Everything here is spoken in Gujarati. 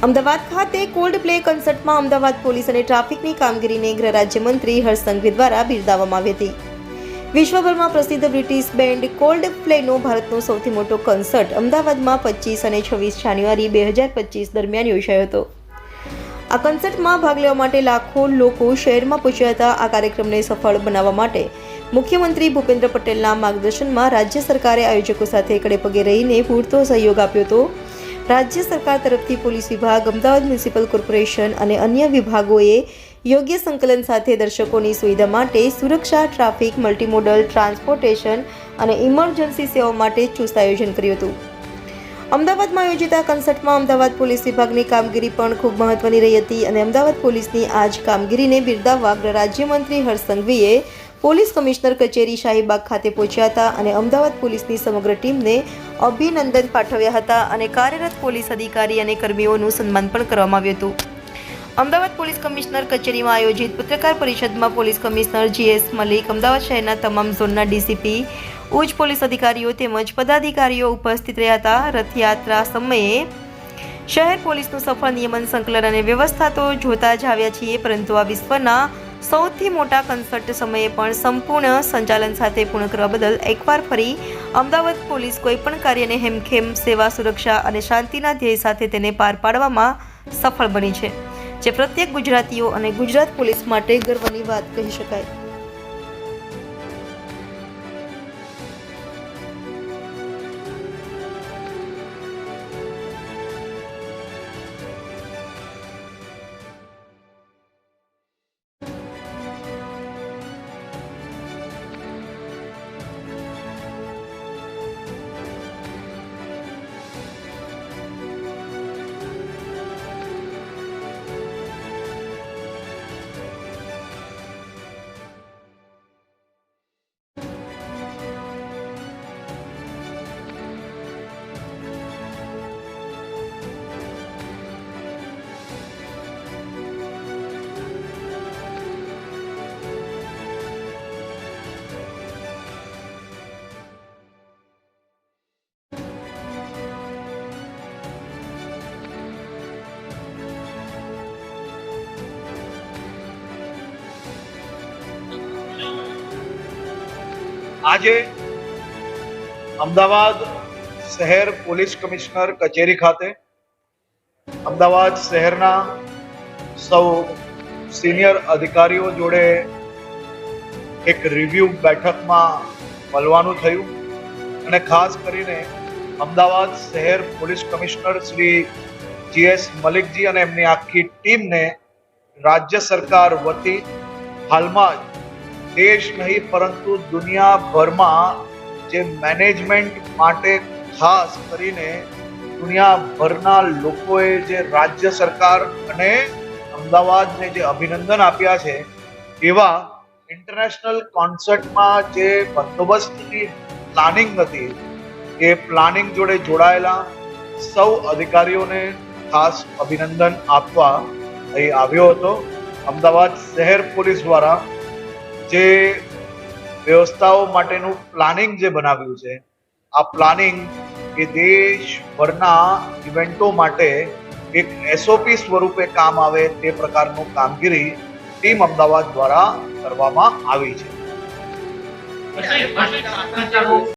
અમદાવાદ ખાતે કોલ્ડ પ્લે કન્સર્ટમાં અમદાવાદ પોલીસ અને ટ્રાફિકની કામગીરીને ગૃહ રાજ્યમંત્રી હર્ષ સંઘવી દ્વારા બિરદાવવામાં આવી હતી. વિશ્વભરમાં પ્રસિદ્ધ બ્રિટિશ બેન્ડ કોલ્ડ પ્લેનો ભારતનો સૌથી મોટો કન્સર્ટ અમદાવાદમાં 25 અને 26 જાન્યુઆરી 2025 દરમિયાન યોજાયો હતો. આ કન્સર્ટમાં ભાગ લેવા માટે લાખો લોકો શહેરમાં પહોંચ્યા હતા. આ કાર્યક્રમને સફળ બનાવવા માટે મુખ્યમંત્રી ભૂપેન્દ્ર પટેલના માર્ગદર્શનમાં રાજ્ય સરકારે આયોજકો સાથે કડેપગે રહીને પૂરતો સહયોગ આપ્યો હતો. રાજ્ય સરકાર તરફથી પોલીસ વિભાગ, અમદાવાદ મ્યુનિસિપલ કોર્પોરેશન અને અન્ય વિભાગોએ યોગ્ય સંકલન સાથે દર્શકોની સુવિધા માટે સુરક્ષા, ટ્રાફિક, મલ્ટીમોડલ ટ્રાન્સપોર્ટેશન અને ઇમરજન્સી સેવાઓ માટે ચુસ્ત આયોજન કર્યું હતું. અમદાવાદમાં આયોજિત આ કન્સર્ટમાં અમદાવાદ પોલીસ વિભાગની કામગીરી પણ ખૂબ મહત્વની રહી હતી અને અમદાવાદ પોલીસની આ જ કામગીરીને બિરદાવવા ગૃહ રાજ્યમંત્રી હર્ષ સંઘવીએ પોલીસ કમિશનર કચેરી શાહીબાગ ખાતે પહોંચ્યા હતા અને અમદાવાદ પોલીસની સમગ્ર ટીમને અભિનંદન પાઠવ્યા હતા અને કાર્યરત પોલીસ અધિકારી અને કર્મીઓનું સન્માન પણ કરવામાં આવ્યું હતું. અમદાવાદ પોલીસ કમિશનર કચેરીમાં આયોજિત પત્રકાર પરિષદમાં police commissioner GS Malik, Ahmedabad શહેરના તમામ ઝોનના DCP, ઉચ્ચ પોલીસ અધિકારીઓ તેમજ પદાધિકારીઓ ઉપસ્થિત રહ્યા હતા. રથયાત્રા સમયે શહેર પોલીસનું સફળ નિયમન, સંકલન અને વ્યવસ્થા તો જોતા જ આવ્યા છીએ, પરંતુ આ વિશ્વના સૌથી મોટા કન્સર્ટ સમયે પણ સંપૂર્ણ સંચાલન સાથે પૂર્ણ કરવા બદલ એકવાર ફરી અમદાવાદ પોલીસ કોઈપણ કાર્યને હેમખેમ સેવા, સુરક્ષા અને શાંતિના ધ્યેય સાથે તેને પાર પાડવામાં સફળ બની છે, જે પ્રત્યેક ગુજરાતીઓ અને ગુજરાત પોલીસ માટે ગર્વની વાત કહી શકાય. આજે અમદાવાદ શહેર પોલીસ કમિશનર કચેરી ખાતે અમદાવાદ શહેરના સૌ સિનિયર અધિકારીઓ જોડે એક રિવ્યુ બેઠકમાં મળવાનું થયું અને ખાસ કરીને અમદાવાદ શહેર પોલીસ કમિશનર શ્રી GS મલિકજી અને એમની આખી ટીમને રાજ્ય સરકાર વતી હાલમાં દેશ નહીં પરંતુ દુનિયાભરમાં જે મેનેજમેન્ટ માટે ખાસ કરીને દુનિયાભરના લોકોએ જે રાજ્ય સરકાર અને અમદાવાદને જે અભિનંદન આપ્યા છે, એવા ઇન્ટરનેશનલ કોન્સર્ટમાં જે બંદોબસ્તની પ્લાનિંગ હતી એ પ્લાનિંગ જોડે જોડાયેલા સૌ અધિકારીઓને ખાસ અભિનંદન આપવા અહીં આવ્યો હતો. અમદાવાદ શહેર પોલીસ દ્વારા જે વ્યવસ્થાઓ માટેનું પ્લાનિંગ જે બનાવ્યું છે, આ પ્લાનિંગ એ દેશભરના ઇવેન્ટો માટે એક SOP સ્વરૂપે કામ આવે તે પ્રકારનું કામગીરી ટીમ અમદાવાદ દ્વારા કરવામાં આવી છે.